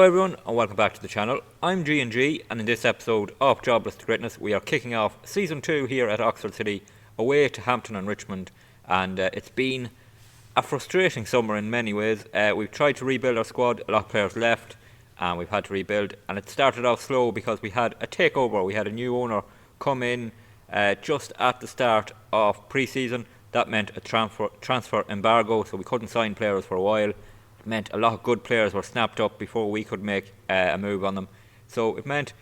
Hello everyone and welcome back to the channel. I'm G&G and in this episode of Jobless to Greatness we are kicking off Season 2 here at Oxford City away to Hampton and Richmond, and it's been a frustrating summer in many ways. We've tried to rebuild our squad, a lot of players left and we've had to rebuild, and it started off slow because we had a takeover. We had a new owner come in just at the start of pre-season. That meant a transfer embargo, so we couldn't sign players for a while. It meant a lot of good players were snapped up before we could make a move on them. So it meant,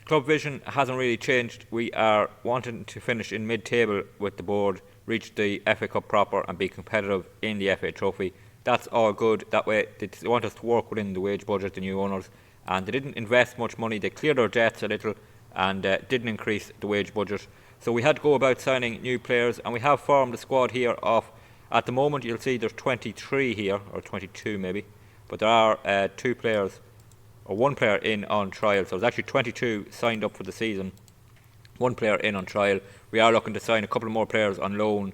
club vision hasn't really changed. We are wanting to finish in mid-table with the board, reach the FA Cup proper and be competitive in the FA Trophy. That's all good. That way they want us to work within the wage budget, the new owners, and they didn't invest much money. They cleared our debts a little and didn't increase the wage budget. So we had to go about signing new players, and we have formed a squad here of, at the moment you'll see there's 23 here, or 22 maybe, but there are two players, or one player in on trial, so there's actually 22 signed up for the season, one player in on trial. We are looking to sign a couple more players on loan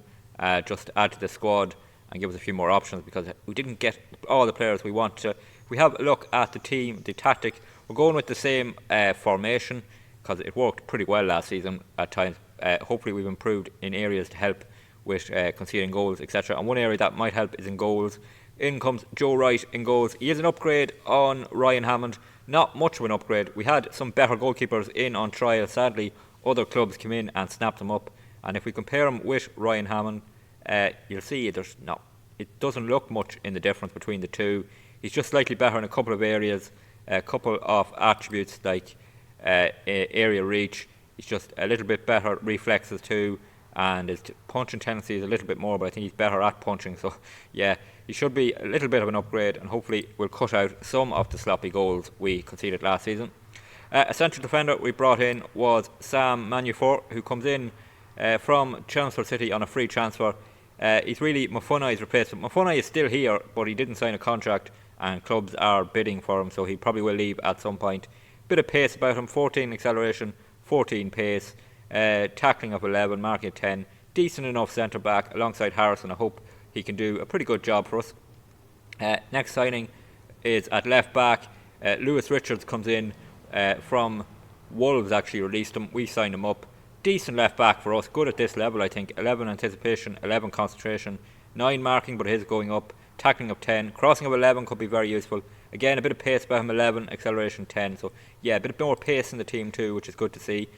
just to add to the squad and give us a few more options, because we didn't get all the players we want to. If we have a look at the team, the tactic, we're going with the same formation because it worked pretty well last season at times. Hopefully we've improved in areas to help with conceding goals, etc. And one area that might help is in goals. In comes Joe Wright in goals. He is an upgrade on Ryan Hammond. Not much of an upgrade. We had some better goalkeepers in on trial. Sadly, other clubs came in and snapped them up. And if we compare him with Ryan Hammond, you'll see it doesn't look much in the difference between the two. He's just slightly better in a couple of areas, a couple of attributes like area reach. He's just a little bit better reflexes too, and his punching tendency is a little bit more, but I think he's better at punching. So yeah, he should be a little bit of an upgrade, and hopefully we'll cut out some of the sloppy goals we conceded last season. A central defender we brought in was Sam Manufort, who comes in from Chelmsford City on a free transfer. He's really Mufunai's replacement. Mufunai is still here, but he didn't sign a contract and clubs are bidding for him, so he probably will leave at some point. Bit of pace about him, 14 acceleration, 14 pace, tackling of 11, marking of 10. Decent enough centre back alongside Harrison. I hope he can do a pretty good job for us. Next signing is at left back. Lewis Richards comes in from Wolves, actually released him. We signed him up. Decent left back for us, good at this level I think. 11 anticipation, 11 concentration, 9 marking but his going up, tackling of 10, crossing of 11 could be very useful. Again, a bit of pace about him, 11, acceleration 10. So yeah, a bit more pace in the team too, which is good to see.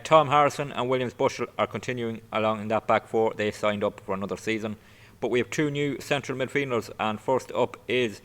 Tom Harrison and Williams Bushell are continuing along in that back four. They signed up for another season. But we have two new central midfielders, and first up is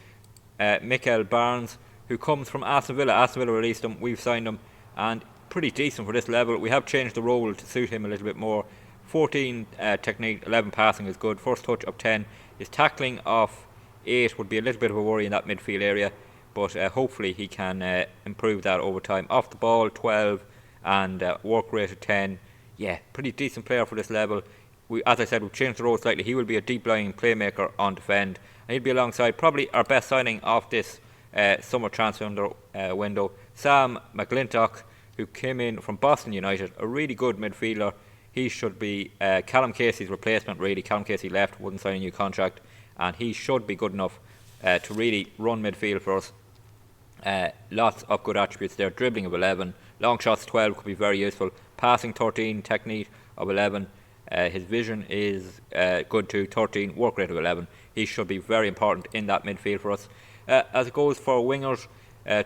Mikael Barnes, who comes from Aston Villa. Aston Villa released him, we've signed him, and pretty decent for this level. We have changed the role to suit him a little bit more. 14 technique, 11 passing is good. First touch of 10. His tackling of 8 would be a little bit of a worry in that midfield area, but hopefully he can improve that over time. Off the ball 12 and work rate of 10. Yeah, pretty decent player for this level. As I said, we've changed the role slightly. He will be a deep lying playmaker on defend, and he'll be alongside probably our best signing of this summer transfer window, Sam McGlintock, who came in from Boston United, a really good midfielder. He should be Callum Casey's replacement really. Callum Casey left, wouldn't sign a new contract, and he should be good enough to really run midfield for us. Lots of good attributes there. Dribbling of 11, long shots 12 could be very useful. Passing 13, technique of 11. His vision is good too, 13, work rate of 11. He should be very important in that midfield for us. As it goes for wingers,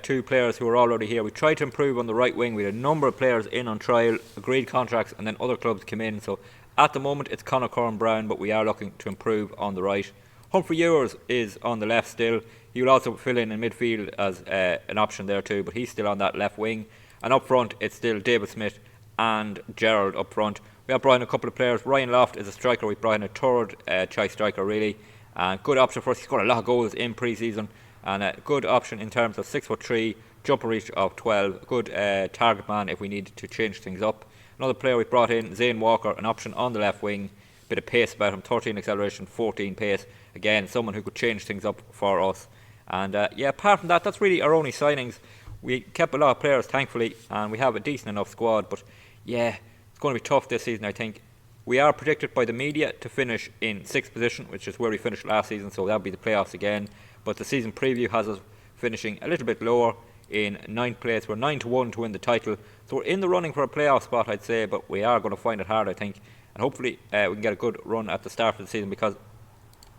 two players who are already here. We tried to improve on the right wing. We had a number of players in on trial, agreed contracts, and then other clubs came in. So at the moment it's Conor Curran-Brown, but we are looking to improve on the right. Humphrey Ewers is on the left still. He will also fill in midfield as an option there too, but he's still on that left wing. And up front it's still David Smith and Gerald up front. We have brought in a couple of players. Ryan Loft is a striker. We brought in a third choice striker really, and good option for us. He scored a lot of goals in pre-season, and a good option in terms of 6'3", jumper reach of 12, good target man if we need to change things up. Another player we brought in, Zane Walker, an option on the left wing, bit of pace about him, 13 acceleration, 14 pace. Again, someone who could change things up for us. And apart from that, that's really our only signings. We kept a lot of players, thankfully, and we have a decent enough squad. But yeah, it's going to be tough this season, I think. We are predicted by the media to finish in 6th position, which is where we finished last season, so that'll be the playoffs again. But the season preview has us finishing a little bit lower in 9th place. We're 9-1 to win the title, so we're in the running for a playoff spot, I'd say, but we are going to find it hard, I think, and hopefully we can get a good run at the start of the season, because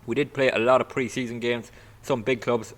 we did play a lot of pre-season games. Some big clubs,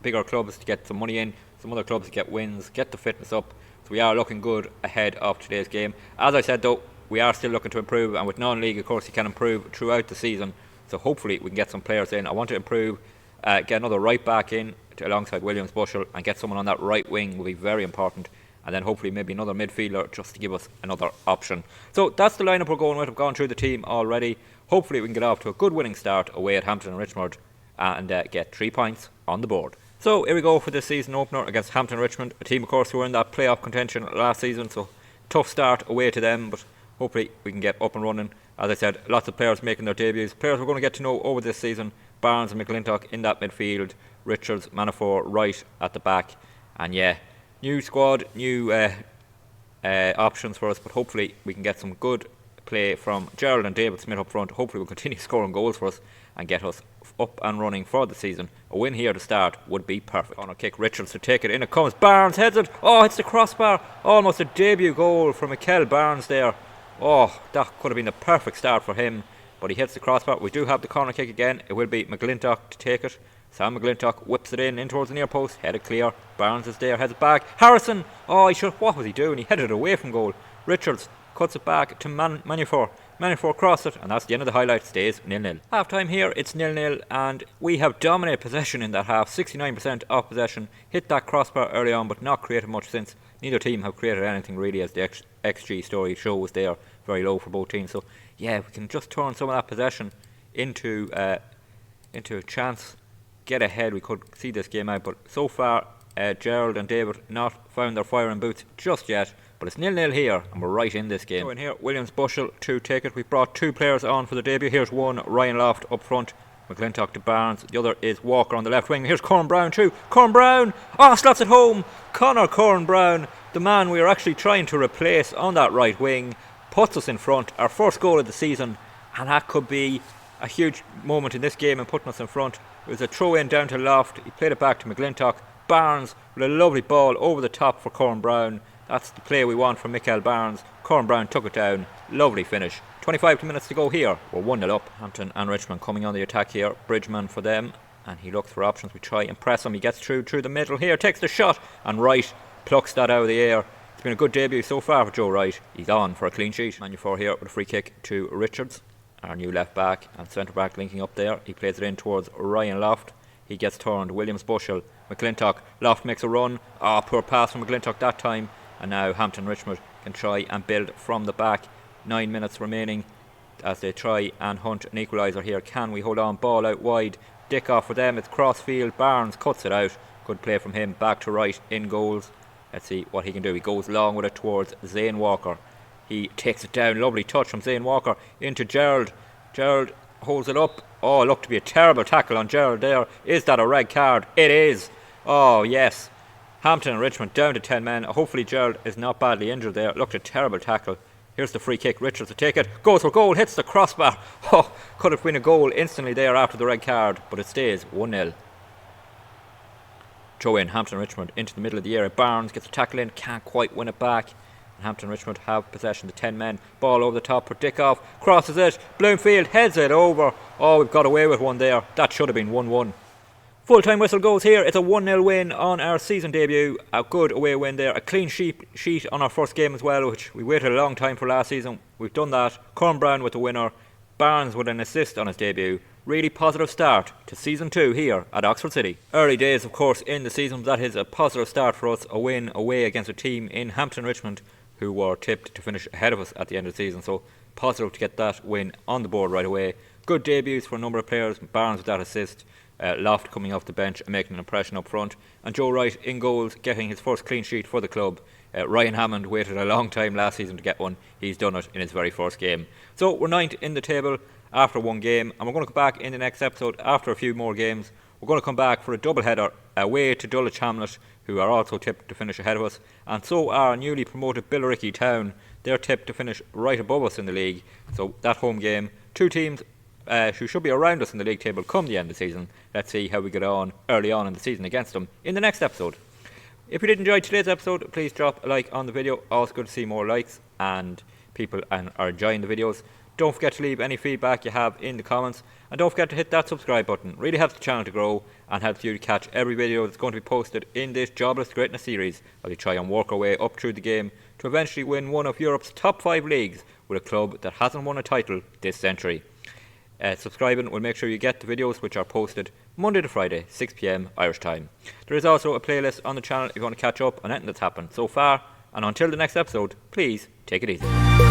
bigger clubs, to get some money in, some other clubs to get wins, get the fitness up, so we are looking good ahead of today's game. As I said though, we are still looking to improve, and with non-league of course you can improve throughout the season, so hopefully we can get some players in. I want to improve, get another right back in alongside Williams Bushell, and get someone on that right wing will be very important, and then hopefully maybe another midfielder just to give us another option. So that's the lineup we're going with. I've gone through the team already. Hopefully we can get off to a good winning start away at Hampton and Richmond and get 3 points on the board. So here we go for this season opener against Hampton and Richmond, a team of course who were in that playoff contention last season, so tough start away to them, but hopefully we can get up and running. As I said, lots of players making their debuts, players we're going to get to know over this season. Barnes and McClintock in that midfield, Richards, Manafort right at the back, and yeah, new squad, new options for us, but hopefully we can get some good play from Gerald and David Smith up front. Hopefully we'll continue scoring goals for us and get us up and running for the season. A win here to start would be perfect. Corner kick, Richards to take it, in it comes, Barnes heads it, oh, it's the crossbar, almost a debut goal from Mikel Barnes there. Oh, that could have been a perfect start for him, but he hits the crossbar. We do have the corner kick again. It will be McClintock to take it. Sam McClintock whips it in towards the near post, headed clear. Barnes is there, heads it back. Harrison, oh, what was he doing? He headed it away from goal. Richards cuts it back to Manafort. Manafort crossed it, and that's the end of the highlight. Stays 0-0. Half time here, it's 0-0, and we have dominated possession in that half. 69% of possession. Hit that crossbar early on, but not created much since. Neither team have created anything really, as the XG story shows. They are very low for both teams. So yeah, we can just turn some of that possession into a chance, get ahead. We could see this game out, but so far Gerald and David not found their firing boots just yet. But it's 0-0 here, and we're right in this game. So in here, Williams Bushell to take it. We've brought 2 players on for the debut. Here's one, Ryan Loft up front. McClintock to Barnes. The other is Walker on the left wing. Here's Corn Brown too. Corn Brown! Oh, slots it home. Connor Corn Brown, the man we are actually trying to replace on that right wing, puts us in front. Our first goal of the season, and that could be a huge moment in this game and putting us in front. It was a throw in down to Loft. He played it back to McClintock. Barnes with a lovely ball over the top for Corn Brown. That's the play we want from Mikel Barnes. Corn Brown took it down. Lovely finish. 25 minutes to go here. We're 1-0 up. Hampton and Richmond coming on the attack here. Bridgman for them, and he looks for options. We try and press him. He gets through the middle here, takes the shot, and Wright plucks that out of the air. It's been a good debut so far for Joe Wright. He's on for a clean sheet. Manafort here with a free kick to Richards, our new left back and centre back linking up there. He plays it in towards Ryan Loft. He gets turned. Williams Bushell, McClintock. Loft makes a run. Oh, poor pass from McClintock that time. And now Hampton Richmond can try and build from the back. 9 minutes remaining as they try and hunt an equaliser here. Can we hold on? Ball out wide. Dick off for them. It's crossfield. Barnes cuts it out. Good play from him. Back to right in goals. Let's see what he can do. He goes long with it towards Zane Walker. He takes it down. Lovely touch from Zane Walker into Gerald. Gerald holds it up. Oh, looked to be a terrible tackle on Gerald there. Is that a red card? It is. Oh, yes. Hampton and Richmond down to 10 men. Hopefully Gerald is not badly injured there. Looked a terrible tackle. Here's the free kick. Richards to take it. Goes for goal. Hits the crossbar. Oh, could have been a goal instantly there after the red card. But it stays 1-0. Throw in Hampton Richmond into the middle of the area. Barnes gets a tackle in. Can't quite win it back. And Hampton Richmond have possession. The 10 men. Ball over the top for Dickoff. Crosses it. Bloomfield heads it over. Oh, we've got away with one there. That should have been 1-1. Full-time whistle goes here. It's a 1-0 win on our season debut. A good away win there. A clean sheet on our first game as well, which we waited a long time for last season. We've done that. Corn Brown with the winner. Barnes with an assist on his debut. Really positive start to season 2 here at Oxford City. Early days, of course, in the season. That is a positive start for us. A win away against a team in Hampton Richmond who were tipped to finish ahead of us at the end of the season. So positive to get that win on the board right away. Good debuts for a number of players. Barnes with that assist. Loft coming off the bench and making an impression up front, and Joe Wright in goals, getting his first clean sheet for the club. Ryan Hammond waited a long time last season to get one. He's done it in his very first game. So we're 9th in the table after one game, and we're going to come back in the next episode after a few more games. We're going to come back for a double header away to Dulwich Hamlet, who are also tipped to finish ahead of us, and so are newly promoted Billericay Town. They're tipped to finish right above us in the league. So that home game, two teams who should be around us in the league table come the end of the season. Let's see how we get on early on in the season against them in the next episode. If you did enjoy today's episode, please drop a like on the video. Always good to see more likes and people are enjoying the videos. Don't forget to leave any feedback you have in the comments, and don't forget to hit that subscribe button. It really helps the channel to grow and helps you to catch every video that's going to be posted in this Jobless Greatness series as we try and work our way up through the game to eventually win one of Europe's top 5 leagues with a club that hasn't won a title this century. Subscribing will make sure you get the videos which are posted Monday to Friday, 6 PM Irish time. There is also a playlist on the channel if you want to catch up on anything that's happened so far, and until the next episode, please take it easy.